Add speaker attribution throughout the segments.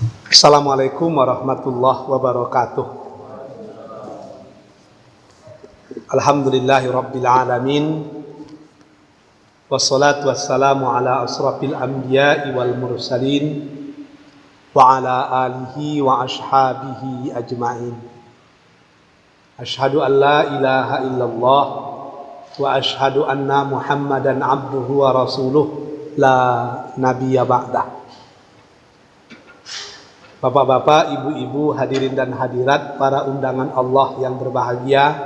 Speaker 1: Assalamualaikum warahmatullahi wabarakatuh. Alhamdulillahi rabbil alamin. Wassalatu wassalamu ala asrafil anbiya'i wal mursalin wa ala alihi wa ashabihi ajma'in. Ashhadu an la ilaha illallah wa ashhadu anna Muhammadan abduhu wa rasuluh la nabiyya ba'dah. Bapak-bapak, ibu-ibu, hadirin dan hadirat, para undangan Allah yang berbahagia,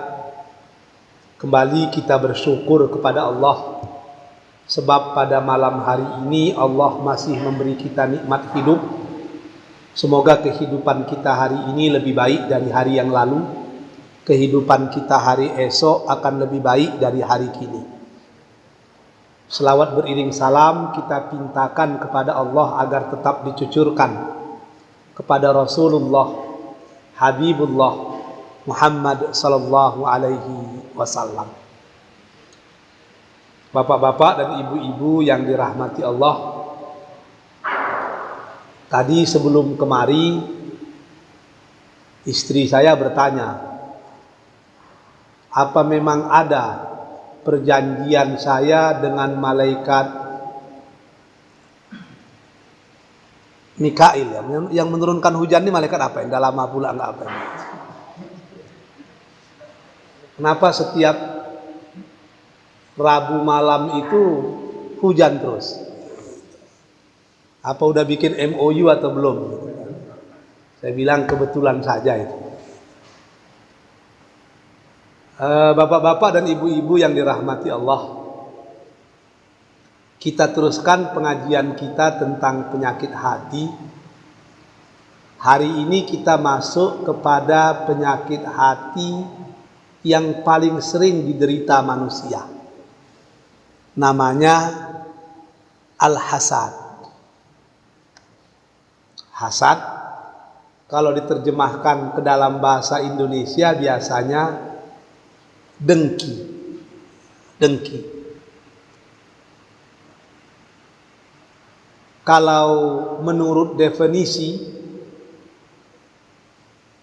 Speaker 1: kembali kita bersyukur kepada Allah sebab pada malam hari ini Allah masih memberi kita nikmat hidup. Semoga kehidupan kita hari ini lebih baik dari hari yang lalu, kehidupan kita hari esok akan lebih baik dari hari kini. Selawat beriring salam kita pintakan kepada Allah agar tetap dicucurkan kepada Rasulullah Habibullah Muhammad sallallahu alaihi wasallam. Bapak-bapak dan ibu-ibu yang dirahmati Allah, tadi sebelum kemari istri saya bertanya, apa memang ada perjanjian saya dengan malaikat Mikail yang menurunkan hujan ini malaikat apa? Yang lama pula enggak apa ini? Kenapa setiap Rabu malam itu hujan terus? Apa udah bikin MOU atau belum? Saya bilang kebetulan saja itu. Bapak-bapak dan ibu-ibu yang dirahmati Allah, kita teruskan pengajian kita tentang penyakit hati. Hari ini kita masuk kepada penyakit hati yang paling sering diderita manusia. Namanya al-hasad. Hasad, kalau diterjemahkan ke dalam bahasa Indonesia biasanya dengki. Dengki. Kalau menurut definisi,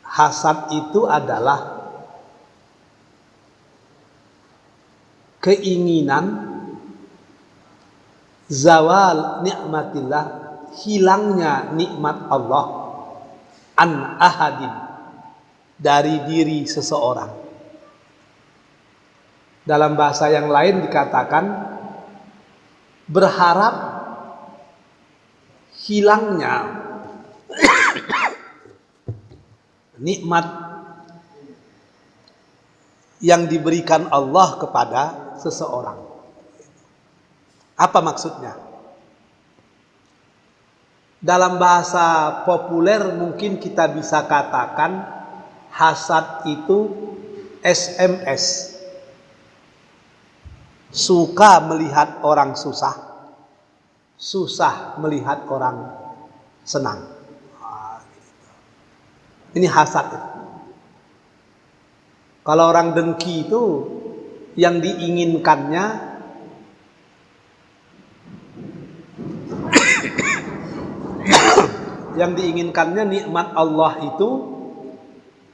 Speaker 1: hasad itu adalah keinginan zawal nikmatillah, hilangnya nikmat Allah an ahadin, dari diri seseorang. Dalam bahasa yang lain dikatakan berharap hilangnya nikmat yang diberikan Allah kepada seseorang. Apa maksudnya? Dalam bahasa populer mungkin kita bisa katakan hasad itu SMS. Suka melihat orang susah, susah melihat orang senang. Ini hasad. Kalau orang dengki itu yang diinginkannya yang diinginkannya nikmat Allah itu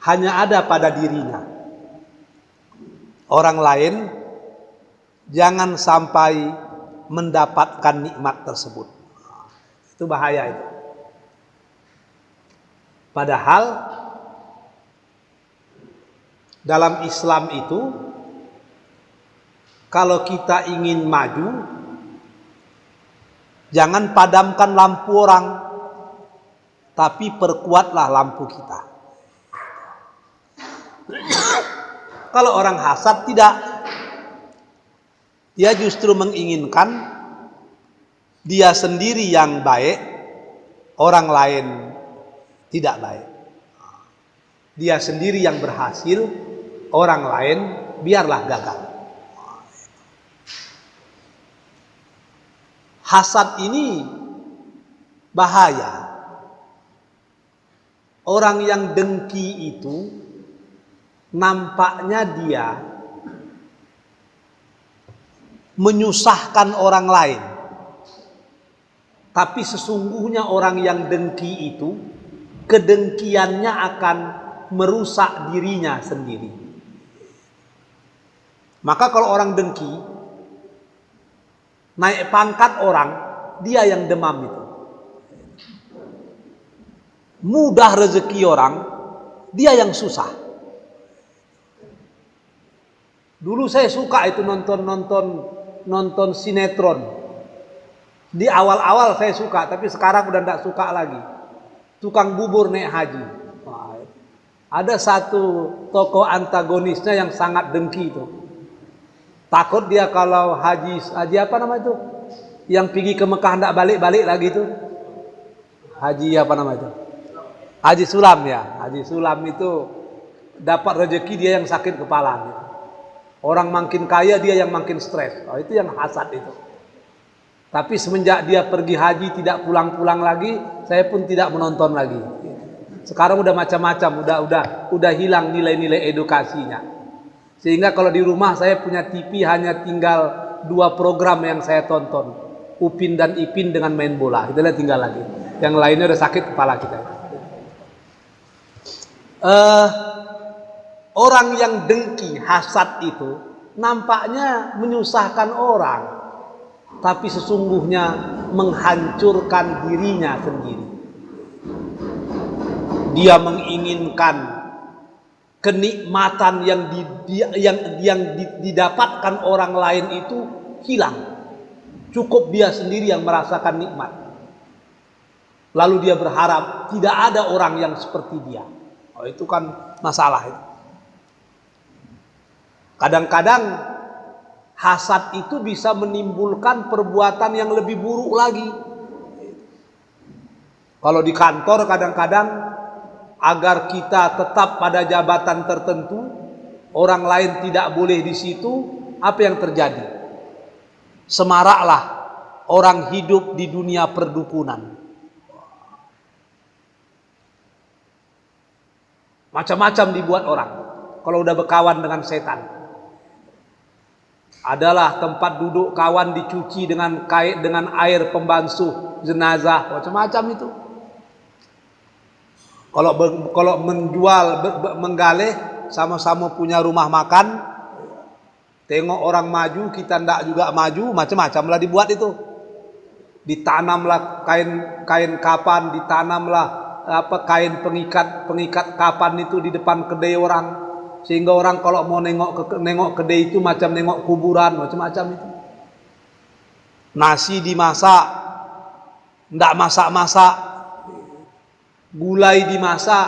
Speaker 1: hanya ada pada dirinya. Orang lain jangan sampai mendapatkan nikmat tersebut. Itu bahaya itu. Padahal dalam Islam itu kalau kita ingin maju, jangan padamkan lampu orang, tapi perkuatlah lampu kita. Kalau orang hasad tidak, dia justru menginginkan dia sendiri yang baik, orang lain tidak baik. Dia sendiri yang berhasil, orang lain biarlah gagal. Hasad ini bahaya. Orang yang dengki itu nampaknya dia menyusahkan orang lain. Tapi sesungguhnya orang yang dengki itu, kedengkiannya akan merusak dirinya sendiri. Maka kalau orang dengki, naik pangkat orang, dia yang demam itu. Mudah rezeki orang, dia yang susah. Dulu saya suka itu nonton sinetron. Di awal-awal saya suka, tapi sekarang udah tidak suka lagi. Tukang bubur naik haji. Ada satu tokoh antagonisnya yang sangat dengki itu. Takut dia kalau haji apa nama itu? Yang pergi ke Mekah tidak balik-balik lagi itu. Haji apa nama itu? Haji Sulam ya. Haji Sulam itu dapat rezeki, dia yang sakit kepala. Orang makin kaya, dia yang makin stres. Itu yang hasad itu. Tapi semenjak dia pergi haji tidak pulang-pulang lagi, saya pun tidak menonton lagi. Sekarang udah macam-macam, udah hilang nilai-nilai edukasinya. Sehingga kalau di rumah saya punya TV hanya tinggal 2 program yang saya tonton, Upin dan Ipin dengan main bola. Itulah tinggal lagi. Yang lainnya udah sakit kepala kita. Orang yang dengki, hasad itu nampaknya menyusahkan orang, tapi sesungguhnya menghancurkan dirinya sendiri. Dia menginginkan kenikmatan yang didapatkan orang lain itu hilang. Cukup dia sendiri yang merasakan nikmat. Lalu dia berharap tidak ada orang yang seperti dia. Itu kan masalah itu. Kadang-kadang hasad itu bisa menimbulkan perbuatan yang lebih buruk lagi. Kalau di kantor kadang-kadang agar kita tetap pada jabatan tertentu, orang lain tidak boleh di situ, apa yang terjadi? Semaraklah orang hidup di dunia perdukunan. Macam-macam dibuat orang kalau udah berkawan dengan setan. Adalah tempat duduk kawan dicuci dengan air pembasuh jenazah, macam-macam itu. Kalau menjual, menggaleh, sama-sama punya rumah makan, tengok orang maju, kita ndak juga maju, macam-macam lah dibuat itu. Ditanamlah kain kapan, ditanamlah kain pengikat kapan itu di depan kedai orang. Sehingga orang kalau mau nengok kedai itu macam nengok kuburan, macam-macam itu. Nasi dimasak, ndak masak-masak, gulai dimasak,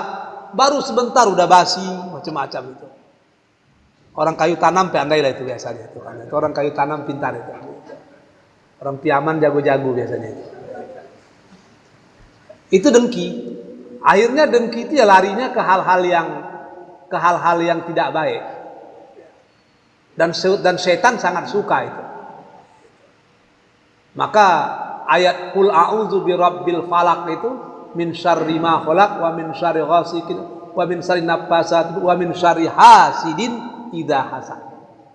Speaker 1: baru sebentar udah basi, macam-macam itu. Orang kayu tanam pandai lah itu biasanya itu. Orang kayu tanam pintar itu. Orang piaman jago-jago biasanya itu. Itu dengki. Akhirnya dengki itu ya larinya ke hal-hal yang tidak baik. Dan setan sangat suka itu. Maka ayat qul a'udzu birabbil falaq itu min syarri ma khalaq wa min syarri ghasikin wa min syarri naffasat wa min syarri hasidin idza hasad.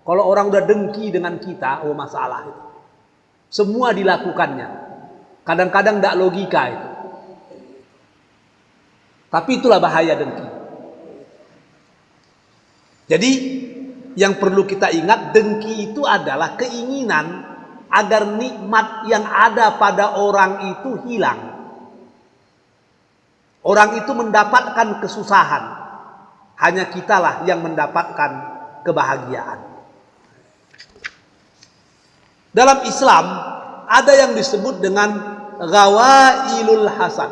Speaker 1: Kalau orang udah dengki dengan kita, masalah itu. Semua dilakukannya. Kadang-kadang tidak logika itu. Tapi itulah bahaya dengki. Jadi yang perlu kita ingat, dengki itu adalah keinginan agar nikmat yang ada pada orang itu hilang. Orang itu mendapatkan kesusahan, hanya kitalah yang mendapatkan kebahagiaan. Dalam Islam ada yang disebut dengan ghawailul hasad.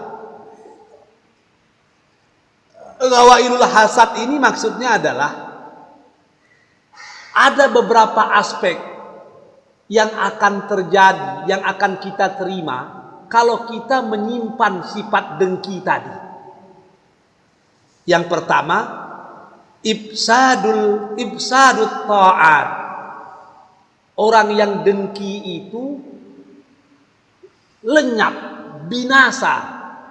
Speaker 1: Ghawailul hasad ini maksudnya adalah ada beberapa aspek yang akan terjadi, yang akan kita terima kalau kita menyimpan sifat dengki tadi. Yang pertama, ifsadut ta'at. Orang yang dengki itu lenyap, binasa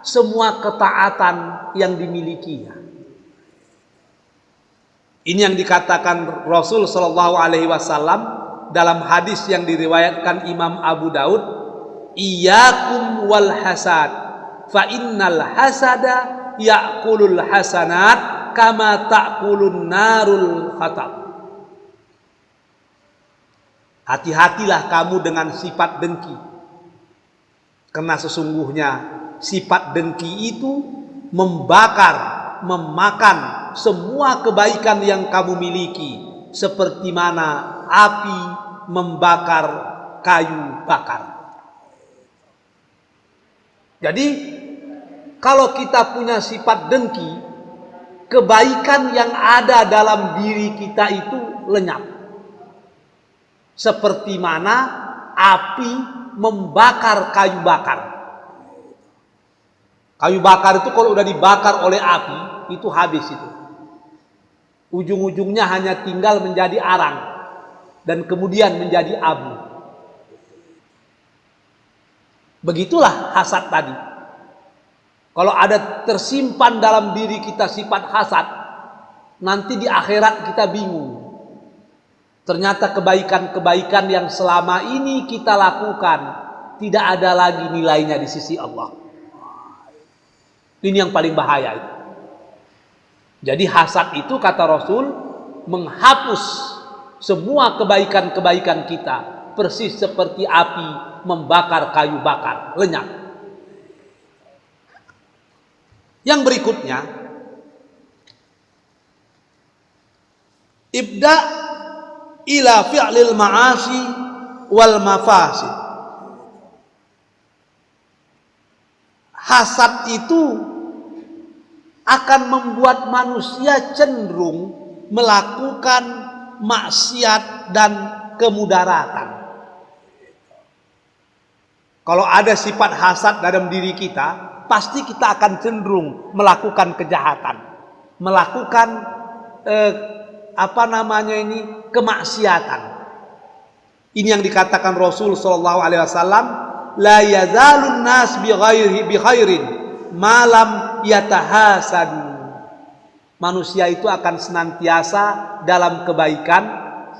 Speaker 1: semua ketaatan yang dimilikinya. Ini yang dikatakan Rasul Shallallahu Alaihi Wasallam dalam hadis yang diriwayatkan Imam Abu Daud iyyakum wal hasad fa innal hasada ya'kulul hasanat kama ta'kulun narul khatab. Hati-hatilah kamu dengan sifat dengki, karena sesungguhnya sifat dengki itu membakar, memakan semua kebaikan yang kamu miliki, seperti mana api membakar kayu bakar. Jadi kalau kita punya sifat dengki, kebaikan yang ada dalam diri kita itu lenyap. Seperti mana api membakar kayu bakar. Kayu bakar itu kalau udah dibakar oleh api, itu habis itu. Ujung-ujungnya hanya tinggal menjadi arang dan kemudian menjadi abu. Begitulah hasad tadi. Kalau ada tersimpan dalam diri kita sifat hasad, nanti di akhirat kita bingung. Ternyata kebaikan-kebaikan yang selama ini kita lakukan tidak ada lagi nilainya di sisi Allah. Ini yang paling bahaya itu. Jadi hasad itu kata Rasul menghapus semua kebaikan-kebaikan kita, persis seperti api membakar kayu bakar, lenyap. Yang berikutnya, ibda ila fi'lil ma'asi wal mafasid. Hasad itu akan membuat manusia cenderung melakukan maksiat dan kemudaratan. Kalau ada sifat hasad dalam diri kita, pasti kita akan cenderung melakukan kejahatan, melakukan kemaksiatan. Ini yang dikatakan Rasul sallallahu alaihi wasallam, la yazalun nas bi khairin malam yatahasadu. Manusia itu akan senantiasa dalam kebaikan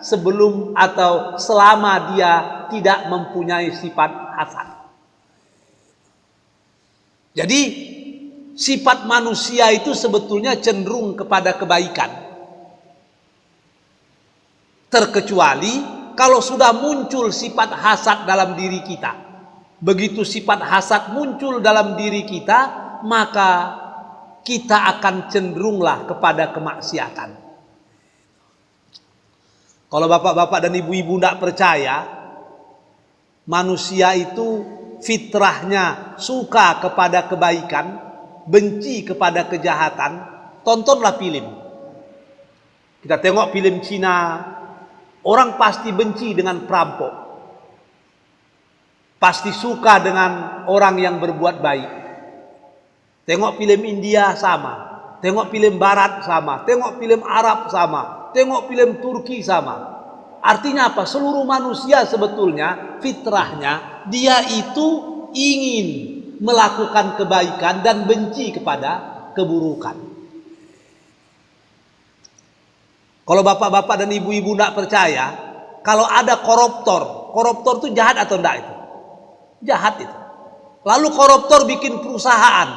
Speaker 1: sebelum atau selama dia tidak mempunyai sifat hasad. Jadi sifat manusia itu sebetulnya cenderung kepada kebaikan. Terkecuali kalau sudah muncul sifat hasad dalam diri kita. Begitu sifat hasad muncul dalam diri kita, maka kita akan cenderunglah kepada kemaksiatan. Kalau bapak-bapak dan ibu-ibu tidak percaya, manusia itu fitrahnya suka kepada kebaikan, benci kepada kejahatan. Tontonlah film. Kita tengok film Cina, orang pasti benci dengan perampok, pasti suka dengan orang yang berbuat baik. Tengok film India sama, tengok film Barat sama, tengok film Arab sama, tengok film Turki sama. Artinya apa? Seluruh manusia sebetulnya fitrahnya dia itu ingin melakukan kebaikan dan benci kepada keburukan. Kalau bapak-bapak dan ibu-ibu tidak percaya, kalau ada koruptor itu jahat atau tidak itu? Jahat itu. Lalu koruptor bikin perusahaan,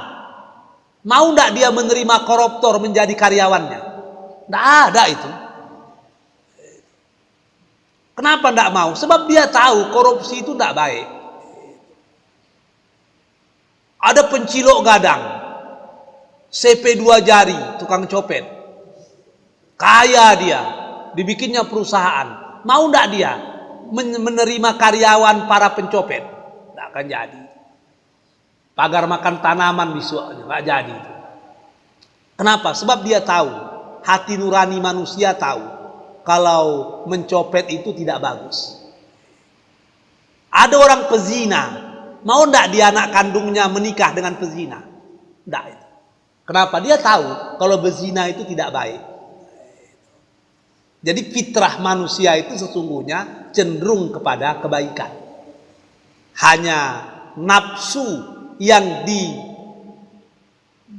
Speaker 1: mau tidak dia menerima koruptor menjadi karyawannya? Tidak ada itu. Kenapa tidak mau? Sebab dia tahu korupsi itu tidak baik. Ada pencilok gadang, CP 2 jari, tukang copet, kaya dia, dibikinnya perusahaan. Mau tidak dia menerima karyawan para pencopet? Tidak akan jadi. Pagar makan tanaman besoknya, nggak jadi. Kenapa? Sebab dia tahu, hati nurani manusia tahu kalau mencopet itu tidak bagus. Ada orang pezina, mau ndak dia anak kandungnya menikah dengan pezina? Ndak itu. Kenapa? Dia tahu kalau berzina itu tidak baik. Jadi fitrah manusia itu sesungguhnya cenderung kepada kebaikan. Hanya nafsu yang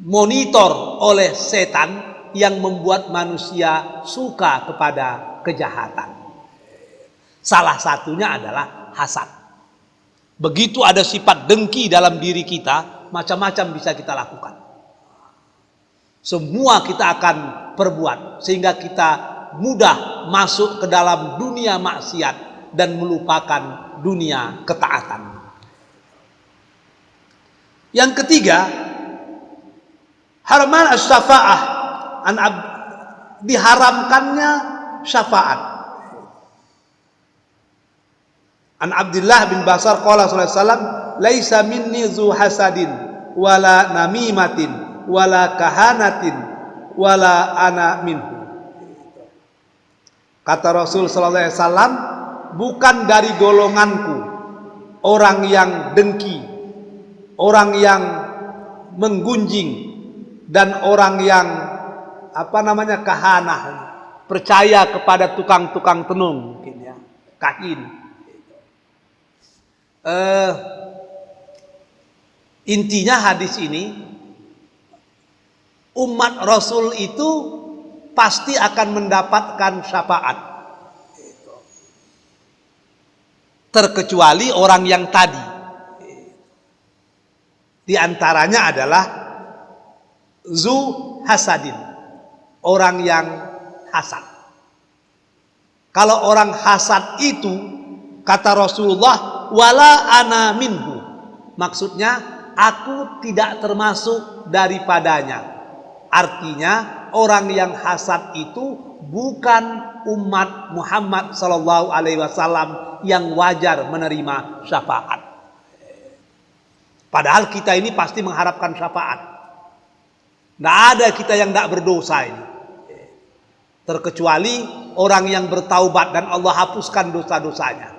Speaker 1: dimonitor oleh setan yang membuat manusia suka kepada kejahatan. Salah satunya adalah hasad. Begitu ada sifat dengki dalam diri kita, macam-macam bisa kita lakukan. Semua kita akan perbuat sehingga kita mudah masuk ke dalam dunia maksiat dan melupakan dunia ketaatan. Yang ketiga, harman asy-syafa'ah, diharamkannya syafaat. An Abdullah bin Basar qala sallallahu alaihi wasallam, "Laisa minni zu hasadin wala namimatin wala kahanatin wala ana minhu." Kata Rasul sallallahu alaihi wasallam, bukan dari golonganku orang yang dengki, orang yang menggunjing, dan orang yang kahanah, percaya kepada tukang-tukang tenung, mungkin ya, kahin. Intinya hadis ini, umat Rasul itu pasti akan mendapatkan syafaat, terkecuali orang yang tadi. Di antaranya adalah zu hasadin, orang yang hasad. Kalau orang hasad itu, kata Rasulullah, wala ana minhu, maksudnya aku tidak termasuk daripadanya. Artinya orang yang hasad itu bukan umat Muhammad sallallahu alaihi wasallam yang wajar menerima syafaat. Padahal kita ini pasti mengharapkan syafaat. Tidak ada kita yang tidak berdosa ini, terkecuali orang yang bertaubat dan Allah hapuskan dosa-dosanya.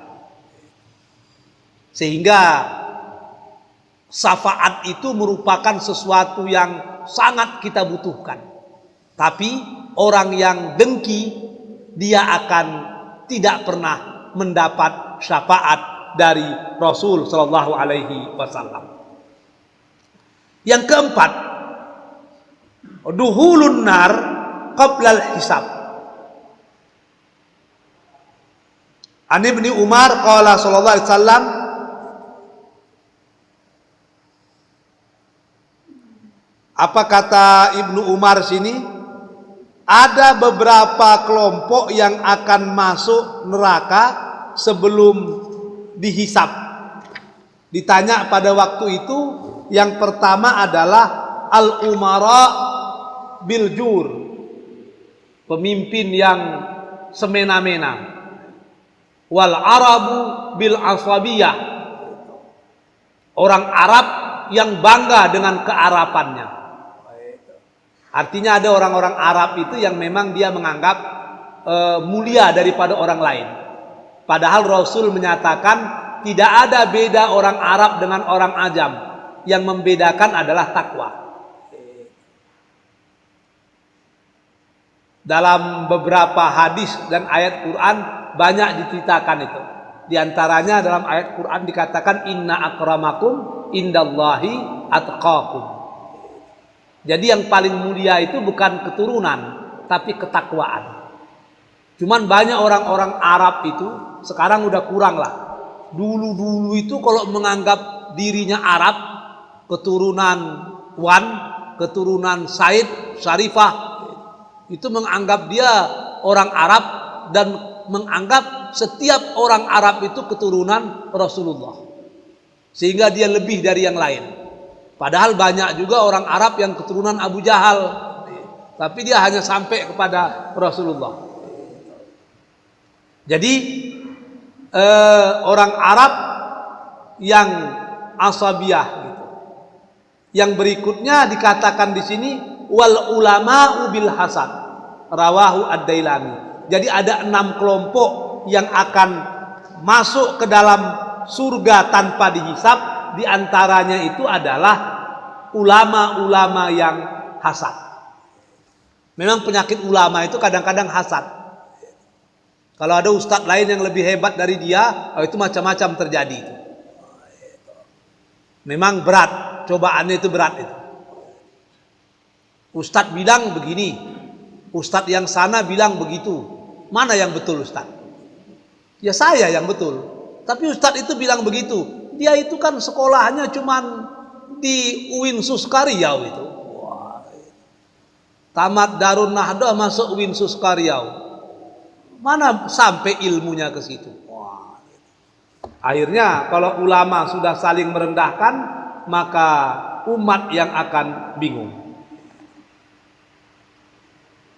Speaker 1: Sehingga syafaat itu merupakan sesuatu yang sangat kita butuhkan. Tapi orang yang dengki, dia akan tidak pernah mendapat syafaat dari Rasul sallallahu alaihi wasallam. Yang keempat, duhulun nar qablal hisab. An Ibnu Umar qala sallallahu alaihi wasallam, apa kata Ibnu Umar sini? Ada beberapa kelompok yang akan masuk neraka sebelum dihisab. Ditanya pada waktu itu, yang pertama adalah al-umara bil jur, pemimpin yang semena-mena, wal arabu bil asabiyah, orang Arab yang bangga dengan kearapannya. Artinya ada orang-orang Arab itu yang memang dia menganggap mulia daripada orang lain. Padahal Rasul menyatakan tidak ada beda orang Arab dengan orang Ajam. Yang membedakan adalah takwa. Dalam beberapa hadis dan ayat Quran banyak diceritakan itu. Di antaranya dalam ayat Quran dikatakan inna akramakum indallahi atqakum. Jadi yang paling mulia itu bukan keturunan, tapi ketakwaan. Cuman banyak orang-orang Arab itu sekarang udah kurang lah. Dulu-dulu itu kalau menganggap dirinya Arab, keturunan Wan, keturunan Said, Syarifah, itu menganggap dia orang Arab dan menganggap setiap orang Arab itu keturunan Rasulullah. Sehingga dia lebih dari yang lain. Padahal banyak juga orang Arab yang keturunan Abu Jahal, tapi dia hanya sampai kepada Rasulullah. Jadi orang Arab yang asabiyah gitu. Yang berikutnya dikatakan di sini wal ulama bil hasad, rawahu ad-Dailami. Jadi ada 6 kelompok yang akan masuk ke dalam surga tanpa dihisab. Di antaranya itu adalah ulama-ulama yang hasad. Memang penyakit ulama itu kadang-kadang hasad. Kalau ada ustadz lain yang lebih hebat dari dia, itu macam-macam terjadi. Memang berat, cobaannya itu berat itu. Ustadz bilang begini, ustadz yang sana bilang begitu. Mana yang betul ustadz? Ya saya yang betul. Tapi ustadz itu bilang begitu. Dia itu kan sekolahnya cuman di UIN Suskariau itu. Wah. Tamat Darun Nahdoh masuk UIN Suskariau. Mana sampai ilmunya ke situ? Wah. Akhirnya kalau ulama sudah saling merendahkan, maka umat yang akan bingung.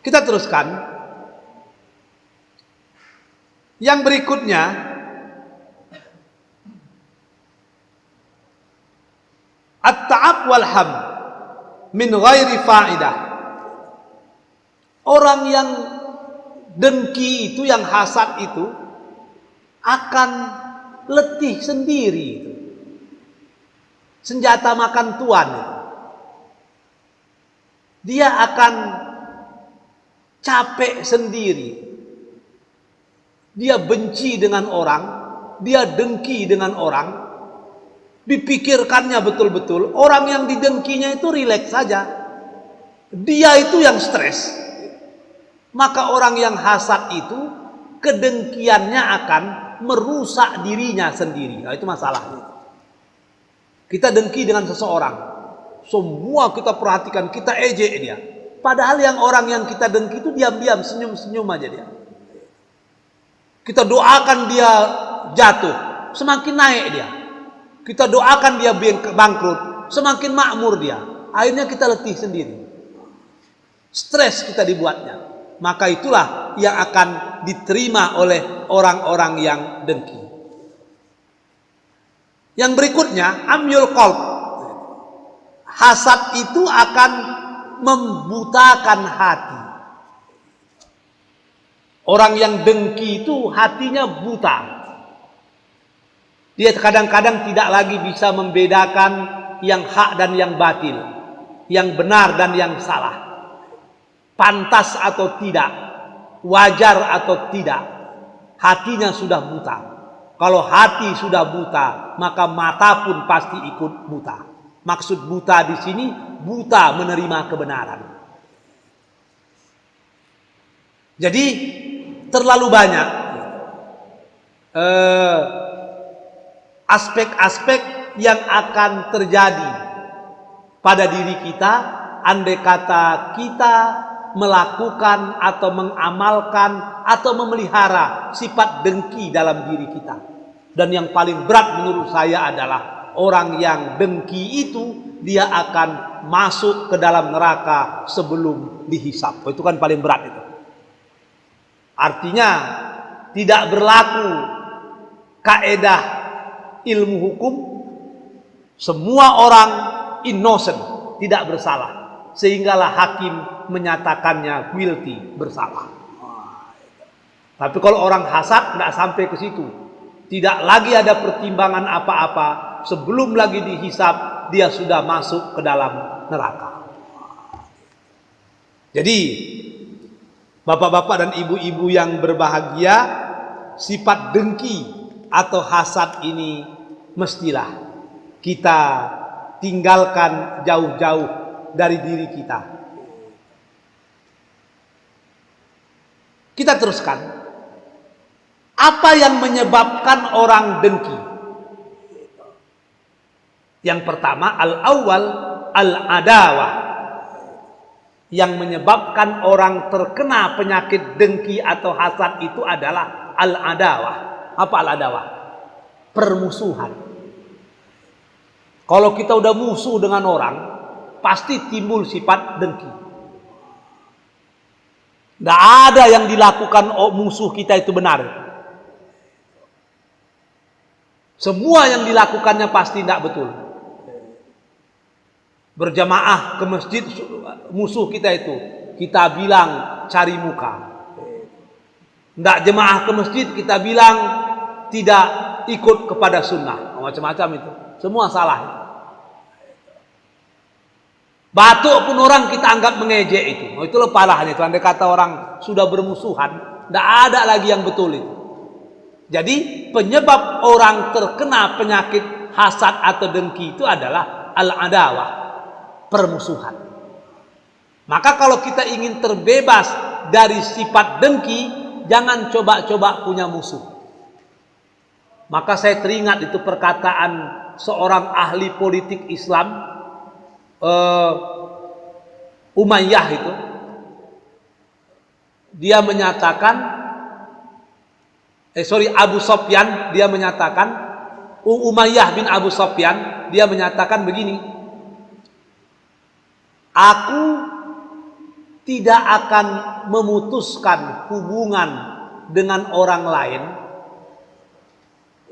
Speaker 1: Kita teruskan. Yang berikutnya, at-ta'ab wal ham min ghairi fa'idah. Orang yang dengki itu, yang hasad itu akan letih sendiri itu. Senjata makan tuan itu. Dia akan capek sendiri. Dia benci dengan orang, dia dengki dengan orang, dipikirkannya betul-betul. Orang yang didengkinya itu rileks saja, dia itu yang stres. Maka orang yang hasad itu kedengkiannya akan merusak dirinya sendiri. Nah, itu masalahnya. Kita dengki dengan seseorang, semua kita perhatikan, kita ejek dia. Padahal yang orang yang kita dengki itu diam-diam, senyum-senyum aja dia. Kita doakan dia jatuh, semakin naik dia. Kita doakan dia bangkrut, semakin makmur dia. Akhirnya kita letih sendiri. Stres kita dibuatnya. Maka itulah yang akan diterima oleh orang-orang yang dengki. Yang berikutnya, amyul qalb. Hasad itu akan membutakan hati. Orang yang dengki itu hatinya buta. Dia kadang-kadang tidak lagi bisa membedakan yang hak dan yang batil, yang benar dan yang salah, pantas atau tidak, wajar atau tidak. Hatinya sudah buta. Kalau hati sudah buta, maka mata pun pasti ikut buta. Maksud buta di sini, buta menerima kebenaran. Jadi terlalu banyak aspek-aspek yang akan terjadi pada diri kita andai kata kita melakukan atau mengamalkan atau memelihara sifat dengki dalam diri kita. Dan yang paling berat menurut saya adalah orang yang dengki itu dia akan masuk ke dalam neraka sebelum dihisab. Itu kan paling berat itu. Artinya tidak berlaku kaedah ilmu hukum, semua orang innocent, tidak bersalah, sehinggalah hakim menyatakannya guilty, bersalah. Tapi kalau orang hasad tidak sampai ke situ, tidak lagi ada pertimbangan apa-apa, sebelum lagi dihisab dia sudah masuk ke dalam neraka. Jadi bapak-bapak dan ibu-ibu yang berbahagia, sifat dengki atau hasad ini mestilah kita tinggalkan jauh-jauh dari diri kita. Kita teruskan. Apa yang menyebabkan orang dengki? Yang pertama, al-awwal al-adawah. Yang menyebabkan orang terkena penyakit dengki atau hasad itu adalah al-adawah. Apa al-adawah? Permusuhan. Kalau kita udah musuh dengan orang, pasti timbul sifat dengki. Tidak ada yang dilakukan musuh kita itu benar. Semua yang dilakukannya pasti tidak betul. Berjamaah ke masjid musuh kita itu, kita bilang cari muka. Tidak jemaah ke masjid, kita bilang tidak ikut kepada sunnah. Macam-macam itu, semua salah. Batuk pun orang kita anggap mengejek itu. Itulah parahnya itu. Andai kata orang sudah bermusuhan, tidak ada lagi yang betul itu. Jadi penyebab orang terkena penyakit hasad atau dengki itu adalah al-adawah, permusuhan. Maka kalau kita ingin terbebas dari sifat dengki, jangan coba-coba punya musuh. Maka saya teringat itu perkataan seorang ahli politik Islam, Umayyah itu. Dia menyatakan, Abu Sofyan, dia menyatakan, Umayyah bin Abu Sofyan, dia menyatakan begini, aku tidak akan memutuskan hubungan dengan orang lain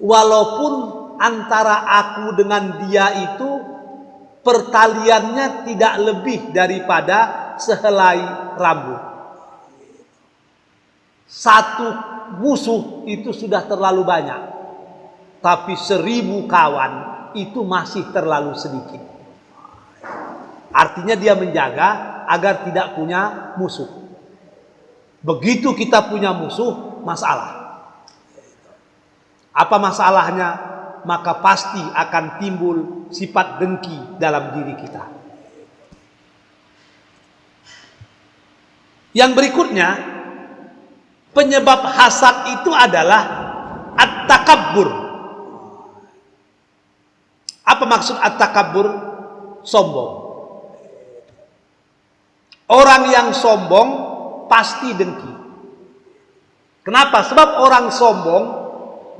Speaker 1: walaupun antara aku dengan dia itu pertaliannya tidak lebih daripada sehelai rambut. Satu musuh itu sudah terlalu banyak, tapi 1000 kawan itu masih terlalu sedikit. Artinya dia menjaga agar tidak punya musuh. Begitu kita punya musuh, masalah. Apa masalahnya? Maka pasti akan timbul sifat dengki dalam diri kita. Yang berikutnya, penyebab hasad itu adalah at-takabbur. Apa maksud at-takabbur? Sombong. Orang yang sombong pasti dengki. Kenapa? Sebab orang sombong,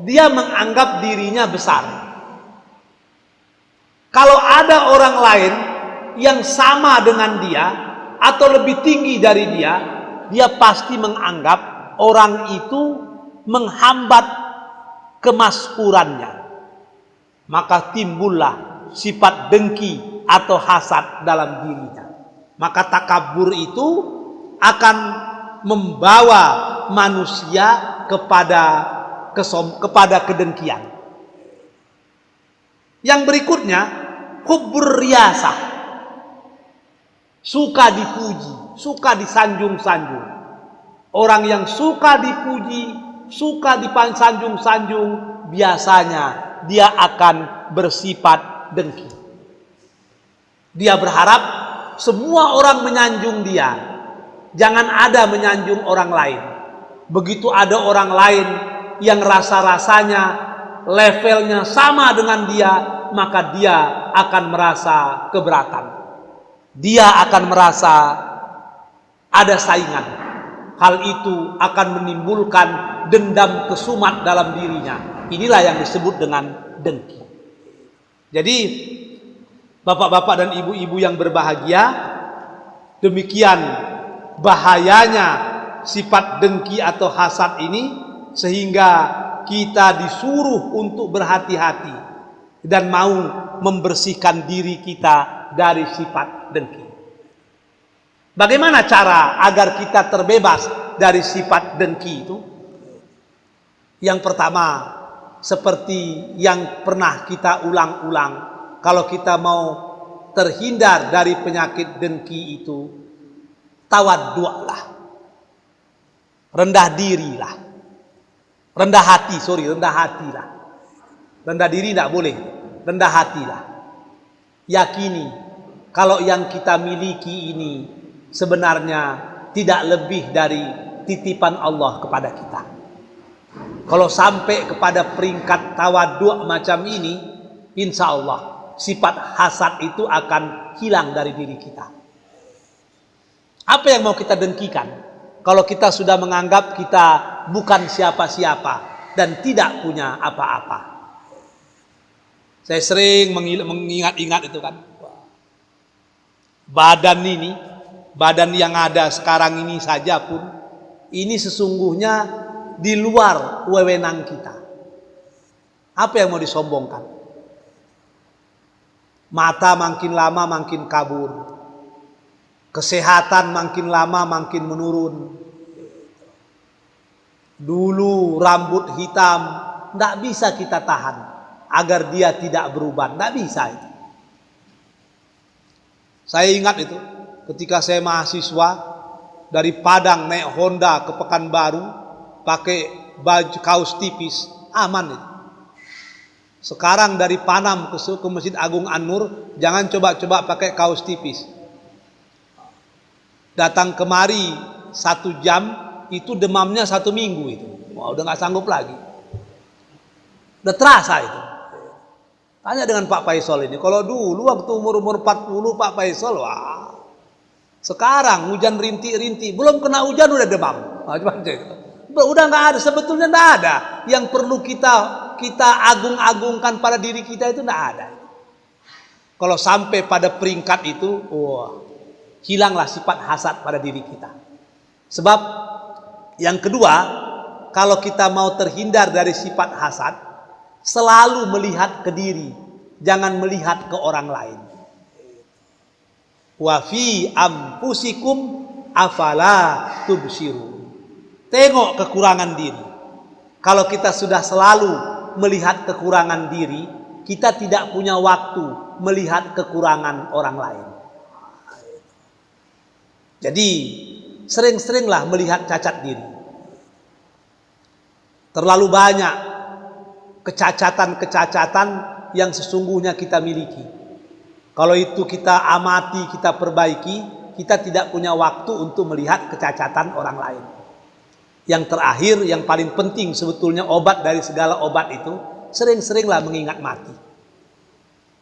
Speaker 1: dia menganggap dirinya besar. Kalau ada orang lain yang sama dengan dia atau lebih tinggi dari dia, dia pasti menganggap orang itu menghambat kemaskurannya. Maka timbullah sifat dengki atau hasad dalam dirinya. Maka takabur itu akan membawa manusia kepada kedengkian. Yang berikutnya, hubbur riyasah. Suka dipuji, suka disanjung-sanjung. Orang yang suka dipuji, suka disanjung-sanjung, biasanya dia akan bersifat dengki. Dia berharap semua orang menyanjung dia. Jangan ada menyanjung orang lain. Begitu ada orang lain yang rasa-rasanya levelnya sama dengan dia, maka dia akan merasa keberatan. Dia akan merasa ada saingan. Hal itu akan menimbulkan dendam kesumat dalam dirinya. Inilah yang disebut dengan dengki. Jadi bapak-bapak dan ibu-ibu yang berbahagia, demikian bahayanya sifat dengki atau hasad ini, sehingga kita disuruh untuk berhati-hati dan mau membersihkan diri kita dari sifat dengki. Bagaimana cara agar kita terbebas dari sifat dengki itu? Yang pertama, seperti yang pernah kita ulang-ulang, kalau kita mau terhindar dari penyakit dengki itu, tawaddu'lah, rendah dirilah, rendah hatilah. Rendah diri tidak boleh, rendah hatilah. Yakini kalau yang kita miliki ini sebenarnya tidak lebih dari titipan Allah kepada kita. Kalau sampai kepada peringkat tawaddu' macam ini, insya Allah sifat hasad itu akan hilang dari diri kita. Apa yang mau kita dengkikan? Kalau kita sudah menganggap kita bukan siapa-siapa dan tidak punya apa-apa. Saya sering mengingat-ingat itu kan. Badan yang ada sekarang ini saja pun, ini sesungguhnya di luar wewenang kita. Apa yang mau disombongkan? Mata makin lama makin kabur. Kesehatan makin lama makin menurun. Dulu rambut hitam, tidak bisa kita tahan agar dia tidak berubah. Tidak bisa itu. Saya ingat itu ketika saya mahasiswa, dari Padang naik Honda ke Pekanbaru, pakai baju kaos tipis, aman itu. Sekarang dari Panam ke Masjid Agung An-Nur, jangan coba-coba pakai kaos tipis. Datang kemari 1 jam, itu demamnya 1 minggu itu. Wah, udah nggak sanggup lagi. Udah terasa itu. Tanya dengan Pak Faisal ini. Kalau dulu waktu umur 40 Pak Faisal, wah. Sekarang hujan rintik-rintik, belum kena hujan udah demam. Udah nggak ada, sebetulnya nggak ada. Yang perlu kita agung-agungkan pada diri kita itu nggak ada. Kalau sampai pada peringkat itu, wah, hilanglah sifat hasad pada diri kita. Sebab yang kedua, kalau kita mau terhindar dari sifat hasad, selalu melihat ke diri, jangan melihat ke orang lain. Wa fi ampusikum afala tubsiru. Tengok kekurangan diri. Kalau kita sudah selalu melihat kekurangan diri, kita tidak punya waktu melihat kekurangan orang lain. Jadi sering-seringlah melihat cacat diri. Terlalu banyak kecacatan-kecacatan yang sesungguhnya kita miliki. Kalau itu kita amati, kita perbaiki, kita tidak punya waktu untuk melihat kecacatan orang lain. Yang terakhir, yang paling penting sebetulnya obat dari segala obat itu, sering-seringlah mengingat mati.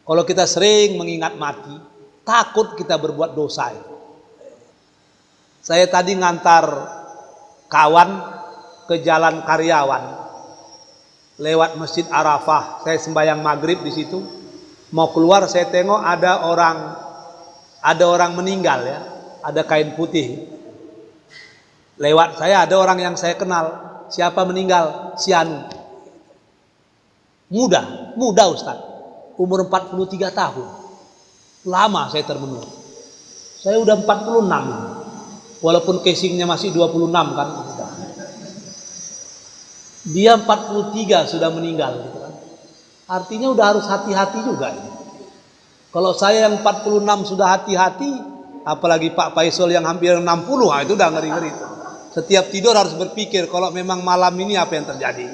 Speaker 1: Kalau kita sering mengingat mati, takut kita berbuat dosa itu. Saya tadi ngantar kawan ke Jalan Karyawan, lewat Masjid Arafah, saya sembahyang maghrib di situ. Mau keluar saya tengok ada orang meninggal ya, ada kain putih. Lewat saya ada orang yang saya kenal. Siapa meninggal? Si Anu. Muda Ustaz. Umur 43 tahun. Lama saya termenung. Saya udah 46. Walaupun casingnya masih 26 kan. Dia 43 sudah meninggal gitu kan. Artinya udah harus hati-hati juga ini. Kalau saya yang 46 sudah hati-hati, apalagi Pak Faisal yang hampir 60, itu udah ngeri-ngeri. Setiap tidur harus berpikir kalau memang malam ini apa yang terjadi.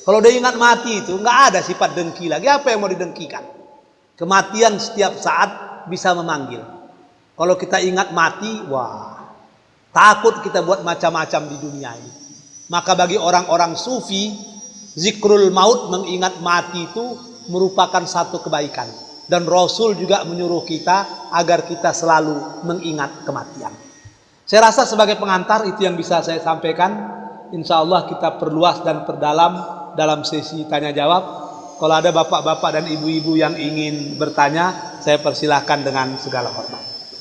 Speaker 1: Kalau udah ingat mati itu nggak ada sifat dengki lagi. Apa yang mau didengkikan? Kematian setiap saat bisa memanggil. Kalau kita ingat mati, wah, takut kita buat macam-macam di dunia ini. Maka bagi orang-orang sufi, zikrul maut, mengingat mati itu merupakan satu kebaikan. Dan Rasul juga menyuruh kita agar kita selalu mengingat kematian. Saya rasa sebagai pengantar itu yang bisa saya sampaikan. Insya Allah kita perluas dan perdalam dalam sesi tanya jawab. Kalau ada bapak-bapak dan ibu-ibu yang ingin bertanya, saya persilahkan dengan segala hormat.